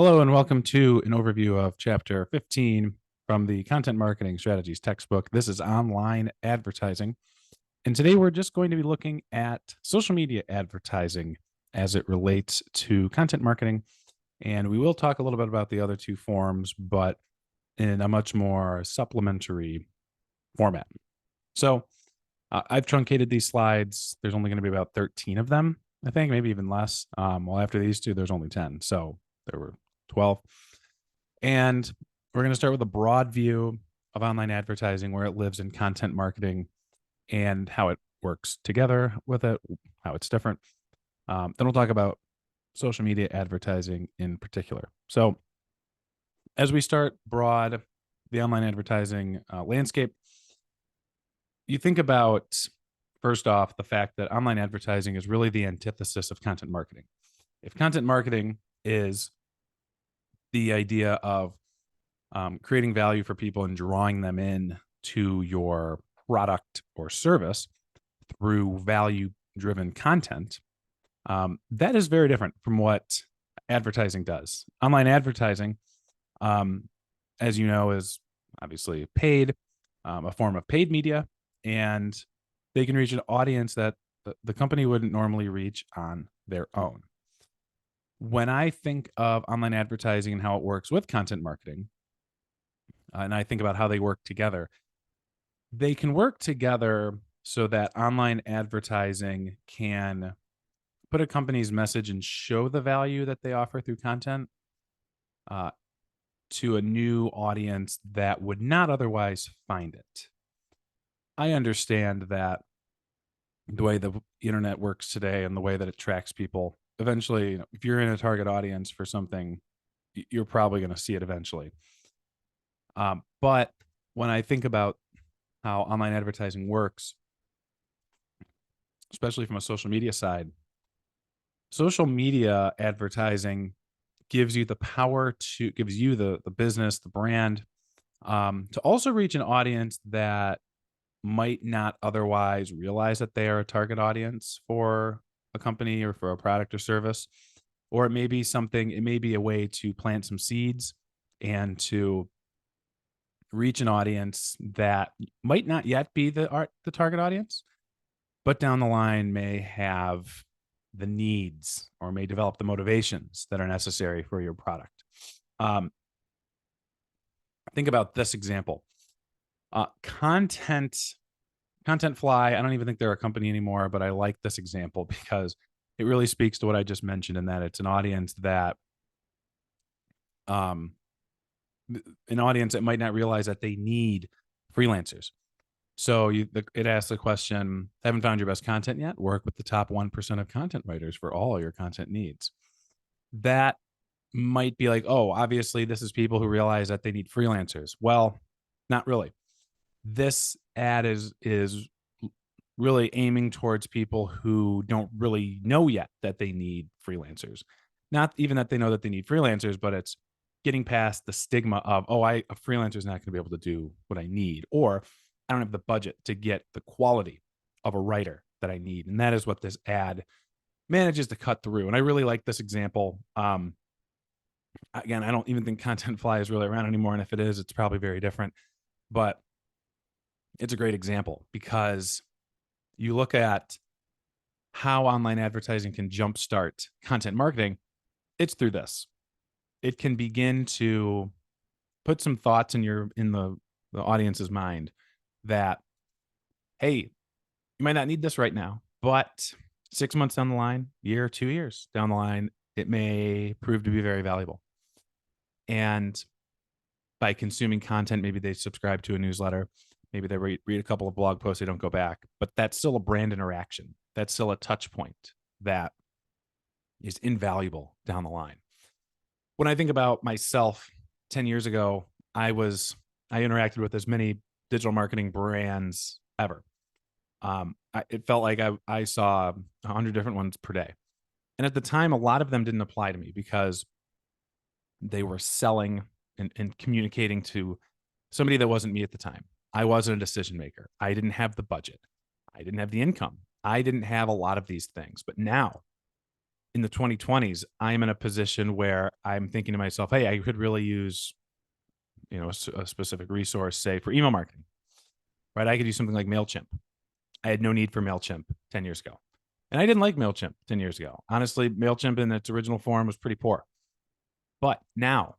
Hello and welcome to an overview of Chapter 15 from the Content Marketing Strategies textbook. This is online advertising. And today we're just going to be looking at social media advertising as it relates to content marketing. And we will talk a little bit about the other two forms, but in a much more supplementary format. So I've truncated these slides. There's only going to be about 13 of them, I think, maybe even less. Well, after these two, there's only 10. So there were 12. And we're going to start with a broad view of online advertising, where it lives in content marketing and how it works together with it, how it's different. Then we'll talk about social media advertising in particular. So as we start broad, the online advertising landscape, you think about, first off, the fact that online advertising is really the antithesis of content marketing. If content marketing is the idea of creating value for people and drawing them in to your product or service through value driven content, that is very different from what advertising does. Online advertising, as you know, is obviously paid, a form of paid media, and they can reach an audience that the company wouldn't normally reach on their own. When I think of online advertising and how it works with content marketing, and I think about how they work together, they can work together so that online advertising can put a company's message and show the value that they offer through content uh, to a new audience that would not otherwise find it. I understand that the way the internet works today and the way that it tracks people, eventually, if you're in a target audience for something, you're probably going to see it eventually. But when I think about how online advertising works, especially from a social media side, social media advertising gives you the power to gives you the business, the brand, to also reach an audience that might not otherwise realize that they are a target audience for a company or for a product or service. Or it may be something, it may be a way to plant some seeds and to reach an audience that might not yet be the target audience, but down the line may have the needs or may develop the motivations that are necessary for your product. Um, think about this example. Contentfly, I don't even think they're a company anymore, but I like this example because it really speaks to what I just mentioned, in that it's um, an audience that might not realize that they need freelancers. So it asks the question, haven't found your best content yet? Work with the top 1% of content writers for all your content needs. That might be like, oh, obviously this is people who realize that they need freelancers. Well, not really. This ad is really aiming towards people who don't really know yet that they need freelancers. Not even that they know that they need freelancers, but it's getting past the stigma of, oh, a freelancer is not going to be able to do what I need, or I don't have the budget to get the quality of a writer that I need. And that is what this ad manages to cut through. And I really like this example. Again, I don't even think Contentfly is really around anymore. And if it is, it's probably very different. But it's a great example because you look at how online advertising can jumpstart content marketing, it's through this. It can begin to put some thoughts in the audience's mind that, hey, you might not need this right now, but 6 months down the line, year, 2 years down the line, it may prove to be very valuable. And by consuming content, maybe they subscribe to a newsletter, maybe they read a couple of blog posts, they don't go back, but that's still a brand interaction. That's still a touch point that is invaluable down the line. When I think about myself 10 years ago, I interacted with as many digital marketing brands ever. It felt like I saw 100 different ones per day. And at the time, a lot of them didn't apply to me because they were selling and communicating to somebody that wasn't me at the time. I wasn't a decision maker. I didn't have the budget. I didn't have the income. I didn't have a lot of these things. But now, in the 2020s, I'm in a position where I'm thinking to myself, hey, I could really use, a specific resource, say for email marketing, right? I could use something like MailChimp. I had no need for MailChimp 10 years ago. And I didn't like MailChimp 10 years ago. Honestly, MailChimp in its original form was pretty poor. But now,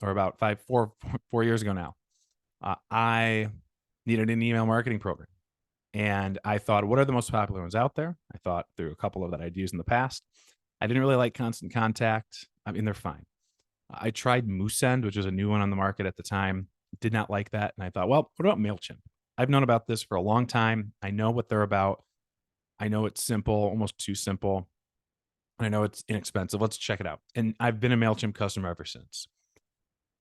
or about 4 years ago now, I needed an email marketing program. And I thought, what are the most popular ones out there? I thought through a couple of that I'd used in the past. I didn't really like Constant Contact. I mean, they're fine. I tried Moosend, which was a new one on the market at the time. Did not like that. And I thought, well, what about MailChimp? I've known about this for a long time. I know what they're about. I know it's simple, almost too simple. I know it's inexpensive. Let's check it out. And I've been a MailChimp customer ever since.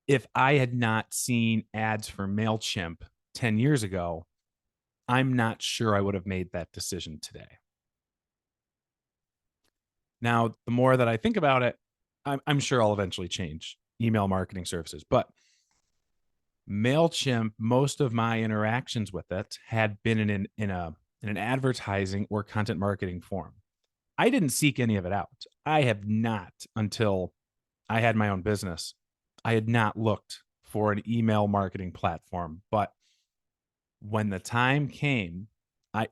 If I had not seen ads for MailChimp 10 years ago, I'm not sure I would have made that decision today. Now, the more that I think about it, I'm sure I'll eventually change email marketing services. But MailChimp, most of my interactions with it had been in an advertising or content marketing form. I didn't seek any of it out. I have not until I had my own business. I had not looked for an email marketing platform. But when the time came,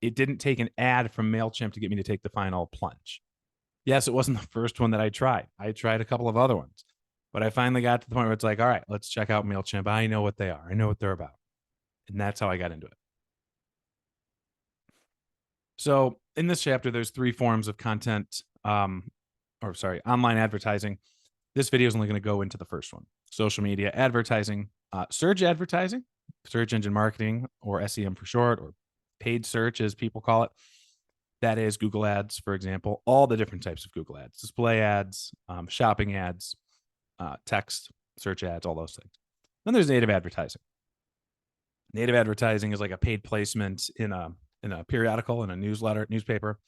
it didn't take an ad from MailChimp to get me to take the final plunge. Yes, it wasn't the first one that I tried. I tried a couple of other ones, but I finally got to the point where it's like, all right, let's check out MailChimp. I know what they are. I know what they're about. And that's how I got into it. So in this chapter, there's 3 forms of content, online advertising. This video is only going to go into the first one: social media advertising, search advertising, search engine marketing, or SEM for short, or paid search as people call it. That is Google ads, for example, all the different types of Google ads, display ads, shopping ads, text, search ads, all those things. Then there's native advertising. Native advertising is like a paid placement in a periodical, in a newspaper.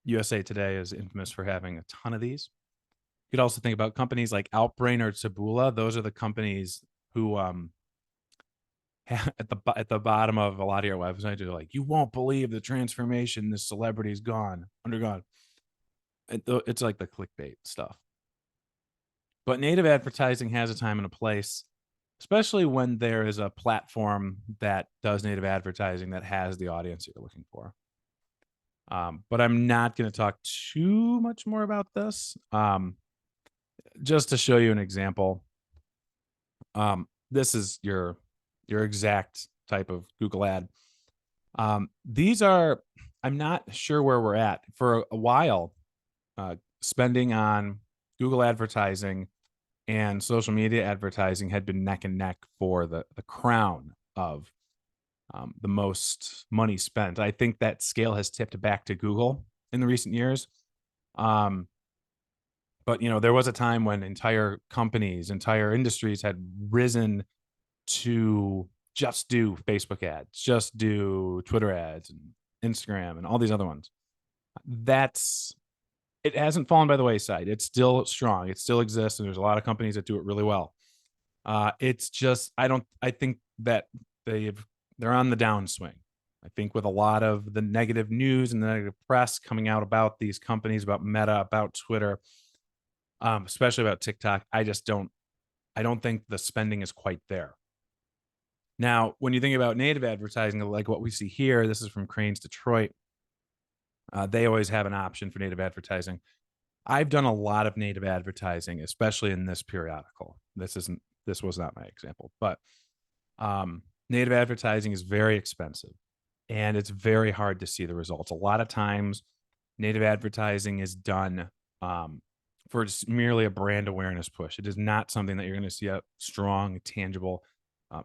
USA Today is infamous for having a ton of these. You could also think about companies like Outbrain or Taboola. Those are the companies who at the bottom of a lot of your websites are like, you won't believe the transformation this celebrity's undergone. It's like the clickbait stuff. But native advertising has a time and a place, especially when there is a platform that does native advertising that has the audience you're looking for. But I'm not going to talk too much more about this. Just to show you an example, this is your exact type of Google ad. These are, I'm not sure where we're at. For a while, spending on Google advertising and social media advertising had been neck and neck for the crown of the most money spent. I think that scale has tipped back to Google in the recent years. But there was a time when entire companies, entire industries had risen to just do Facebook ads, just do Twitter ads and Instagram and all these other ones. It hasn't fallen by the wayside. It's still strong. It still exists. And there's a lot of companies that do it really well. It's just, I think that they're on the downswing. I think with a lot of the negative news and the negative press coming out about these companies, about Meta, about Twitter, especially about TikTok, I don't think the spending is quite there. Now, when you think about native advertising, like what we see here, this is from Crain's Detroit. They always have an option for native advertising. I've done a lot of native advertising, especially in this periodical. This was not my example, but native advertising is very expensive and it's very hard to see the results. A lot of times native advertising is done for just merely a brand awareness push. It is not something that you're going to see a strong, tangible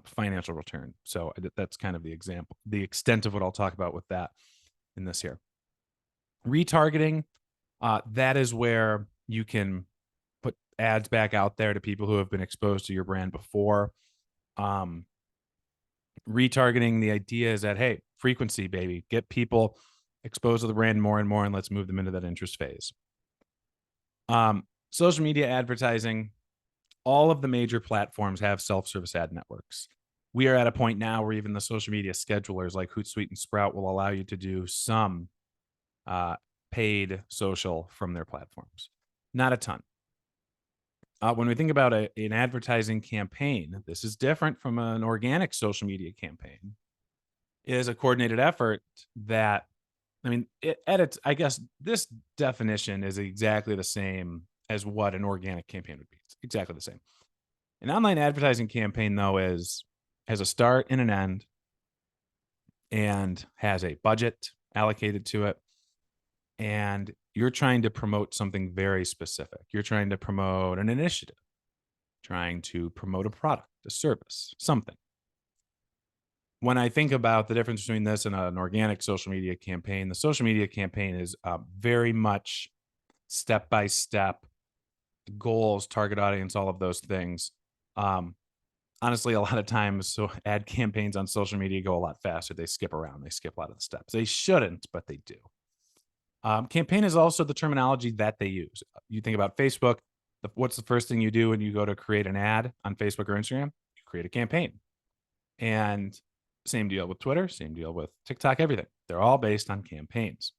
financial return. So that's kind of the example, the extent of what I'll talk about with that in this here. Retargeting, that is where you can put ads back out there to people who have been exposed to your brand before. Retargeting, the idea is that, hey, frequency, baby, get people exposed to the brand more and more, and let's move them into that interest phase. Social media advertising, all of the major platforms have self-service ad networks. We are at a point now where even the social media schedulers like Hootsuite and Sprout will allow you to do some paid social from their platforms. Not a ton. When we think about an advertising campaign, this is different from an organic social media campaign. It is a coordinated effort that, I mean, I guess this definition is exactly the same as what an organic campaign would be. It's exactly the same. An online advertising campaign, though, has a start and an end and has a budget allocated to it. And you're trying to promote something very specific. You're trying to promote an initiative, trying to promote a product, a service, something. When I think about the difference between this and an organic social media campaign, the social media campaign is very much step by step goals, target audience, all of those things. Honestly, a lot of times, so ad campaigns on social media go a lot faster. They skip around, they skip a lot of the steps. They shouldn't, but they do. Campaign is also the terminology that they use. You think about Facebook. What's the first thing you do when you go to create an ad on Facebook or Instagram? You create a campaign. And same deal with Twitter, same deal with TikTok, everything. They're all based on campaigns.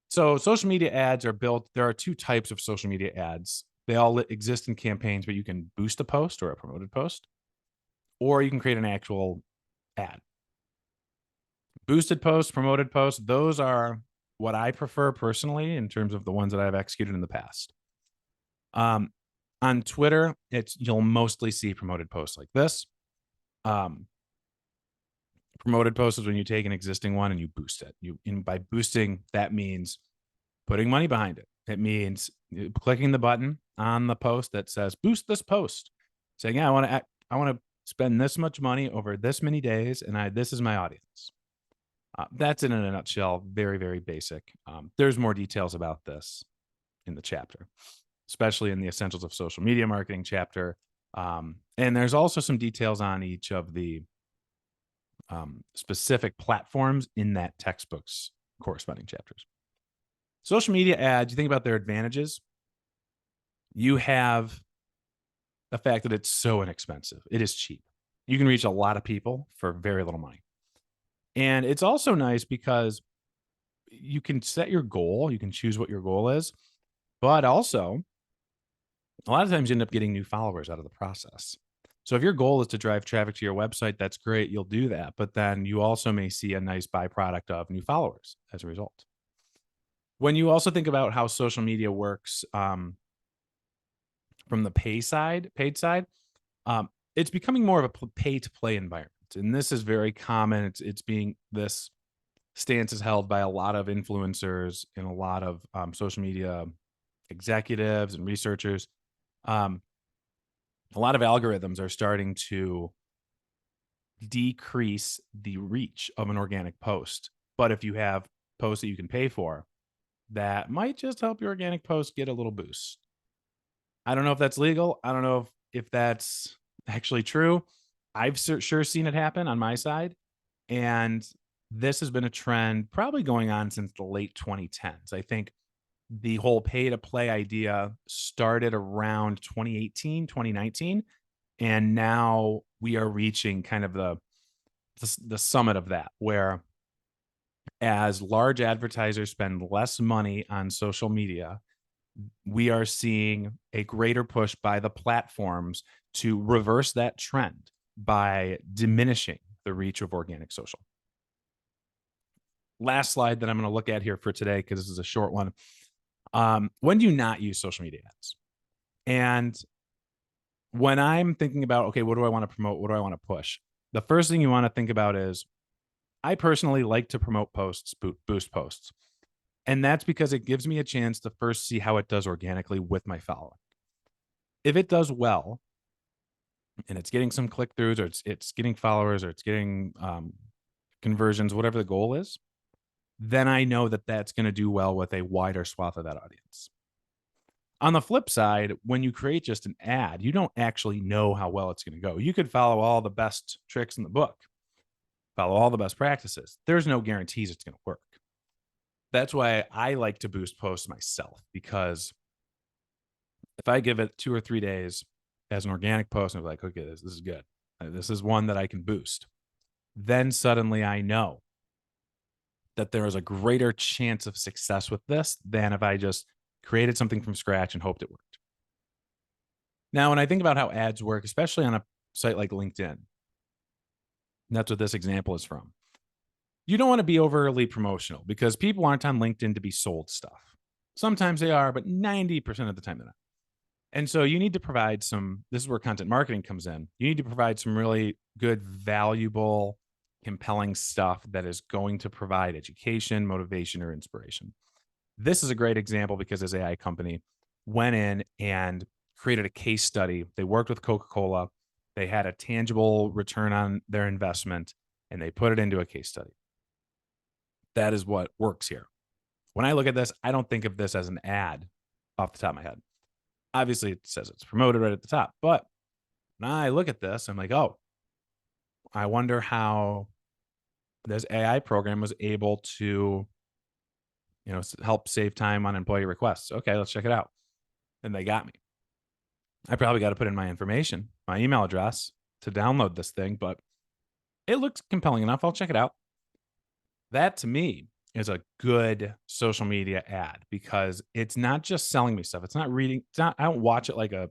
So social media ads are built. There are two types of social media ads. They all exist in campaigns, but you can boost a post or a promoted post, or you can create an actual ad. Boosted posts, promoted posts, those are what I prefer personally in terms of the ones that I've executed in the past. On Twitter, you'll mostly see promoted posts like this. Promoted posts is when you take an existing one and you boost it. By boosting, that means putting money behind it. It means clicking the button on the post that says boost this post, saying, yeah, I want to spend this much money over this many days, and this is my audience. That's in a nutshell, very, very basic. There's more details about this in the chapter, especially in the Essentials of Social Media Marketing chapter. And there's also some details on each of the specific platforms in that textbook's corresponding chapters. Social media ads, you think about their advantages. You have the fact that it's so inexpensive. It is cheap. You can reach a lot of people for very little money. And it's also nice because you can set your goal. You can choose what your goal is. But also, a lot of times you end up getting new followers out of the process. So if your goal is to drive traffic to your website, that's great. You'll do that. But then you also may see a nice byproduct of new followers as a result. When you also think about how social media works from the paid side, it's becoming more of a pay-to-play environment. And this is very common. This stance is held by a lot of influencers and a lot of social media executives and researchers. A lot of algorithms are starting to decrease the reach of an organic post. But if you have posts that you can pay for, that might just help your organic post get a little boost. I don't know if that's legal. I don't know if that's actually true. I've sure seen it happen on my side. And this has been a trend probably going on since the late 2010s. I think the whole pay to play idea started around 2018, 2019. And now we are reaching kind of the summit of that, where as large advertisers spend less money on social media, we are seeing a greater push by the platforms to reverse that trend by diminishing the reach of organic social. Last slide that I'm going to look at here for today, because this is a short one. When do you not use social media ads? And when I'm thinking about, okay, what do I want to promote? What do I want to push? The first thing you want to think about is, I personally like to promote posts, boost posts. And that's because it gives me a chance to first see how it does organically with my following. If it does well, and it's getting some click-throughs, or it's getting followers, or it's getting conversions, whatever the goal is, then I know that that's going to do well with a wider swath of that audience. On the flip side, when you create just an ad, you don't actually know how well it's going to go. You could follow all the best tricks in the book, follow all the best practices. There's no guarantees it's going to work. That's why I like to boost posts myself, because if I give it 2 or 3 days as an organic post, and I'm like, okay, this is good. This is one that I can boost. Then suddenly I know that there is a greater chance of success with this than if I just created something from scratch and hoped it worked. Now, when I think about how ads work, especially on a site like LinkedIn, and that's what this example is from. You don't want to be overly promotional because people aren't on LinkedIn to be sold stuff. Sometimes they are, but 90% of the time they're not. And so you need to provide this is where content marketing comes in. You need to provide some really good, valuable, compelling stuff that is going to provide education, motivation, or inspiration. This is a great example because this AI company went in and created a case study. They worked with Coca-Cola. They had a tangible return on their investment, and they put it into a case study. That is what works here. When I look at this, I don't think of this as an ad off the top of my head. Obviously, it says it's promoted right at the top, but when I look at this, I'm like, oh, I wonder how this AI program was able to, help save time on employee requests. Okay, let's check it out. And they got me. I probably got to put in my information, my email address to download this thing, but it looks compelling enough. I'll check it out. That to me is a good social media ad because it's not just selling me stuff. It's not reading. It's not. I don't watch it like a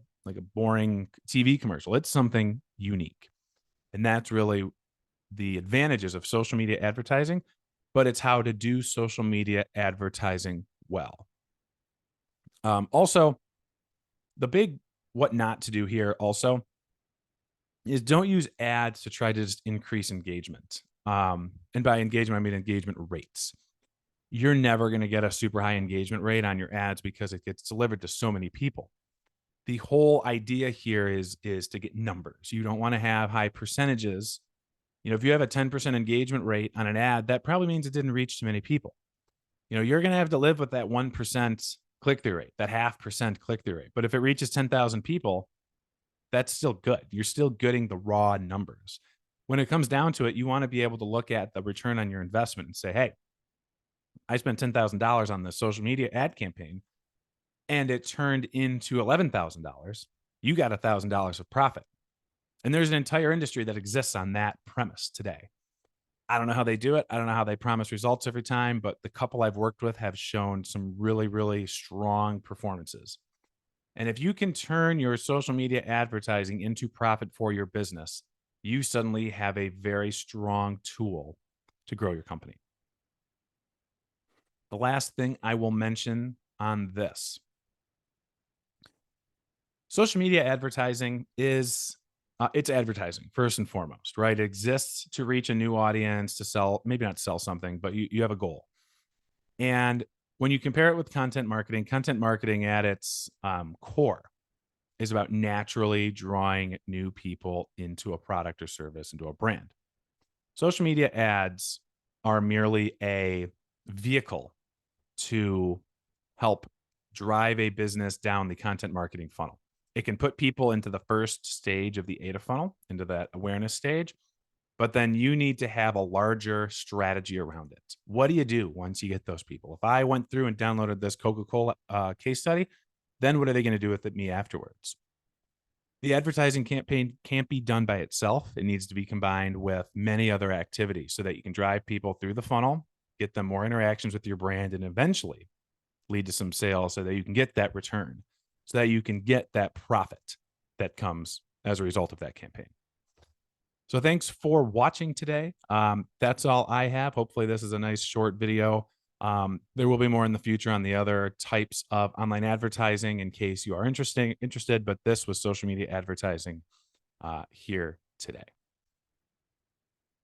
boring TV commercial. It's something unique, and that's really the advantages of social media advertising. But it's how to do social media advertising well. Also, the big what not to do here also is don't use ads to try to just increase engagement. And by engagement, I mean engagement rates. You're never going to get a super high engagement rate on your ads because it gets delivered to so many people. The whole idea here is to get numbers. You don't want to have high percentages. If you have a 10% engagement rate on an ad, that probably means it didn't reach too many people. You're going to have to live with that 1% click-through rate, that 0.5% click-through rate. But if it reaches 10,000 people, that's still good. You're still getting the raw numbers. When it comes down to it, you want to be able to look at the return on your investment and say, hey, I spent $10,000 on the social media ad campaign and it turned into $11,000. You got $1,000 of profit. And there's an entire industry that exists on that premise today. I don't know how they do it. I don't know how they promise results every time, but the couple I've worked with have shown some really, really strong performances. And if you can turn your social media advertising into profit for your business, you suddenly have a very strong tool to grow your company. The last thing I will mention on this. Social media advertising is it's advertising first and foremost, right? It exists to reach a new audience, to sell, maybe not sell something, but you have a goal. And when you compare it with content marketing at its core is about naturally drawing new people into a product or service, into a brand. Social media ads are merely a vehicle to help drive a business down the content marketing funnel. It can put people into the first stage of the AIDA funnel, into that awareness stage, but then you need to have a larger strategy around it. What do you do once you get those people? If I went through and downloaded this Coca-Cola case study, then what are they going to do with me afterwards? The advertising campaign can't be done by itself. It needs to be combined with many other activities so that you can drive people through the funnel, get them more interactions with your brand, and eventually lead to some sales so that you can get that return, so that you can get that profit that comes as a result of that campaign. So thanks for watching today. That's all I have. Hopefully this is a nice short video. There will be more in the future on the other types of online advertising in case you are interested, but this was social media advertising here today.